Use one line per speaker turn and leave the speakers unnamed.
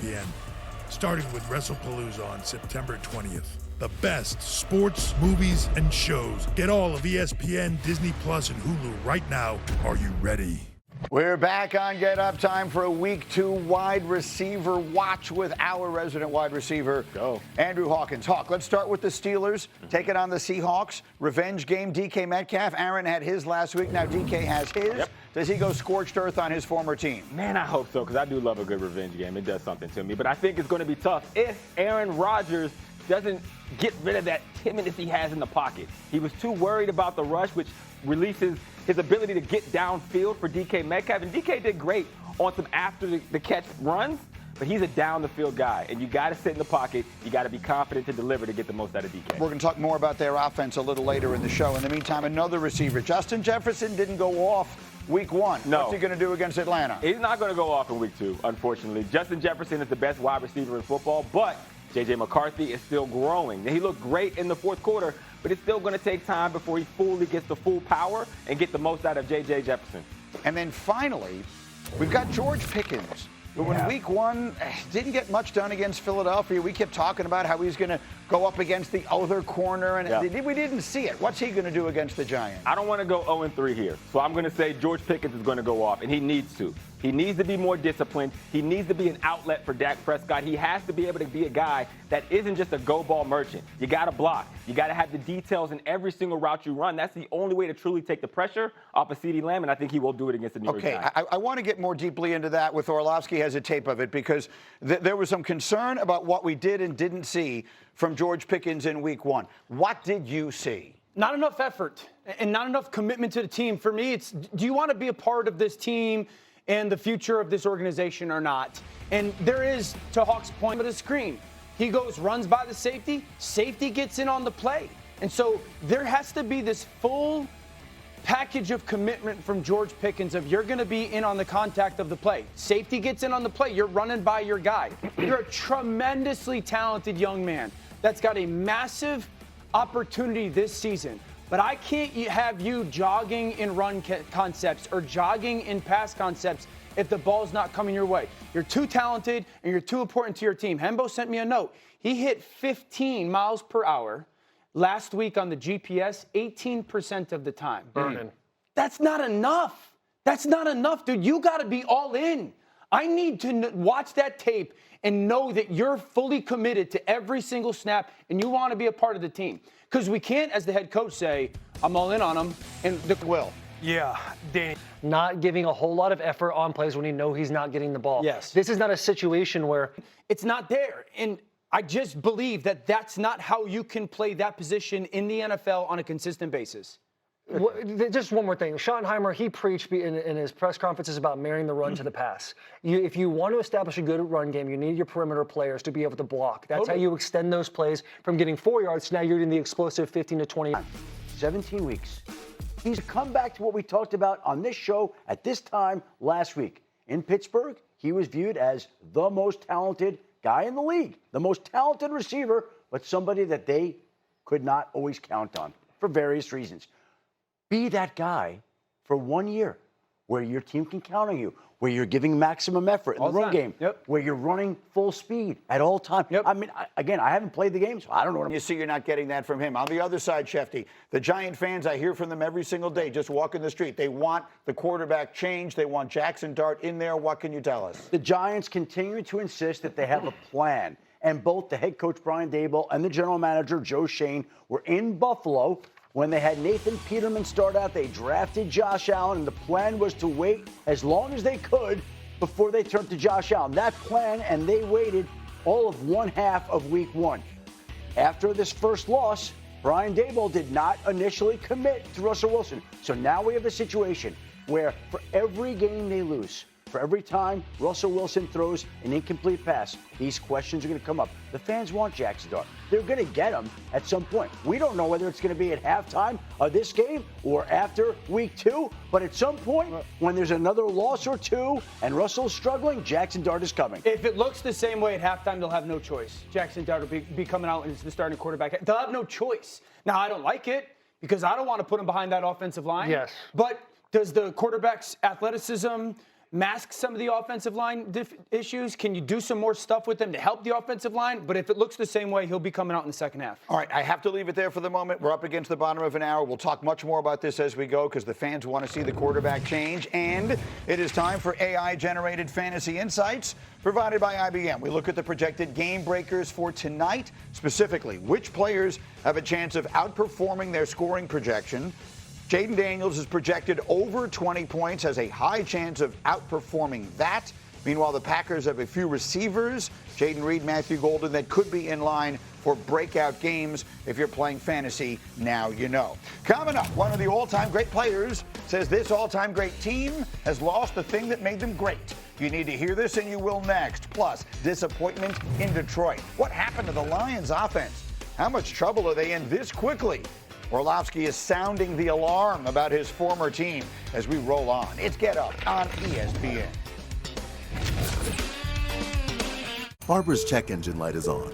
ESPN, starting with WrestlePalooza on September 20th. The best sports, movies, and shows. Get all of ESPN, Disney Plus, and Hulu right now. Are you ready?
We're back on Get Up. Time for a Week 2 wide receiver watch with our resident wide receiver, Andrew Hawkins. Hawk, let's start with the Steelers. Taking on the Seahawks. Revenge game, DK Metcalf. Aaron had his last week. Now DK has his.
Yep.
Does he go scorched earth on his former team?
Man, I hope so, because I do love a good revenge game. It does something to me. But I think it's going to be tough if Aaron Rodgers doesn't get rid of that timidness he has in the pocket. He was too worried about the rush, which releases his ability to get downfield for DK Metcalf. And DK did great on some after-the-catch runs, but he's a down-the-field guy. And you got to sit in the pocket. You got to be confident to deliver to get the most out of DK.
We're going to talk more about their offense a little later in the show. In the meantime, another receiver. Justin Jefferson didn't go off Week 1.
No.
What's he going to do against Atlanta?
He's not going to go off in Week 2, unfortunately. Justin Jefferson is the best wide receiver in football, but J.J. McCarthy is still growing. He looked great in the fourth quarter, but it's still going to take time before he fully gets the full power and get the most out of J.J. Jefferson.
And then finally, we've got George Pickens, who in Week 1 didn't get much done against Philadelphia. We kept talking about how he's going to go up against the other corner, and we didn't see it. What's he going to do against the Giants?
I don't want to go 0-3 here, so I'm going to say George Pickens is going to go off, and he needs to. He needs to be more disciplined. He needs to be an outlet for Dak Prescott. He has to be able to be a guy that isn't just a go-ball merchant. You got to block. You got to have the details in every single route you run. That's the only way to truly take the pressure off of CeeDee Lamb, and I think he will do it against the New York Giants.
I want to get more deeply into that with Orlovsky has a tape of it because there was some concern about what we did and didn't see from George Pickens in Week 1. What did you see?
Not enough effort and not enough commitment to the team. For me, it's do you want to be a part of this team and the future of this organization or not? And there is, to Hawk's point, of the screen. He goes, runs by the safety gets in on the play. And so there has to be this full package of commitment from George Pickens of you're going to be in on the contact of the play. Safety gets in on the play. You're running by your guy. You're a tremendously talented young man that's got a massive opportunity this season. But I can't have you jogging in run concepts or jogging in pass concepts if the ball's not coming your way. You're too talented and you're too important to your team. Hembo sent me a note. He hit 15 miles per hour last week on the GPS 18% of the time.
Burning.
That's not enough. That's not enough, dude. You got to be all in. I need to watch that tape and know that you're fully committed to every single snap and you want to be a part of the team. Because we can't, as the head coach, say, I'm all in on him, and the will.
Yeah, Danny.
Not giving a whole lot of effort on plays when you know he's not getting the ball.
Yes.
This is not a situation where
it's not there. And I just believe that that's not how you can play that position in the NFL on a consistent basis.
Just one more thing. Schottenheimer, he preached in his press conferences about marrying the run to the pass. If you want to establish a good run game, you need your perimeter players to be able to block. That's how you extend those plays from getting 4 yards to now you're in the explosive 15 to 20.
17 weeks. He's come back to what we talked about on this show at this time last week. In Pittsburgh, he was viewed as the most talented guy in the league, the most talented receiver, but somebody that they could not always count on for various reasons. Be that guy for 1 year where your team can count on you, where you're giving maximum effort in the run game, where you're running full speed at all times. I mean, again, I haven't played the game, so I don't know what
You see, you're not getting that from him. On the other side, Shefty, the Giant fans, I hear from them every single day, just walking the street. They want the quarterback changed. They want Jaxson Dart in there. What can you tell us?
The Giants continue to insist that they have a plan. And both the head coach, Brian Daboll, and the general manager, Joe Shane, were in Buffalo when they had Nathan Peterman start out. They drafted Josh Allen, and the plan was to wait as long as they could before they turned to Josh Allen. That plan, and they waited all of one half of Week 1. After this first loss, Brian Daboll did not initially commit to Russell Wilson. So now we have a situation where for every game they lose, for every time Russell Wilson throws an incomplete pass, these questions are going to come up. The fans want Jaxson Dart. They're going to get him at some point. We don't know whether it's going to be at halftime of this game or after Week 2, but at some point, when there's another loss or two and Russell's struggling, Jaxson Dart is coming.
If it looks the same way at halftime, they'll have no choice. Jaxson Dart will be coming out as the starting quarterback. They'll have no choice. Now, I don't like it because I don't want to put him behind that offensive line.
Yes.
But does the quarterback's athleticism, mask some of the offensive line issues? Can you do some more stuff with them to help the offensive line? But if it looks the same way, he'll be coming out in the second half.
All right, I have to leave it there for the moment. We're up against the bottom of an hour. We'll talk much more about this as we go because the fans want to see the quarterback change. And it is time for AI-generated fantasy insights provided by IBM. We look at the projected game breakers for tonight, specifically which players have a chance of outperforming their scoring projection. Jaden Daniels is projected over 20 points, has a high chance of outperforming that. Meanwhile, the Packers have a few receivers, Jaden Reed, Matthew Golden, that could be in line for breakout games. If you're playing fantasy, now you know. Coming up, one of the all-time great players says this all-time great team has lost the thing that made them great. You need to hear this, and you will next. Plus, disappointment in Detroit. What happened to the Lions' offense? How much trouble are they in this quickly? Orlovsky is sounding the alarm about his former team as we roll on. It's Get Up on ESPN.
Barber's check engine light is on.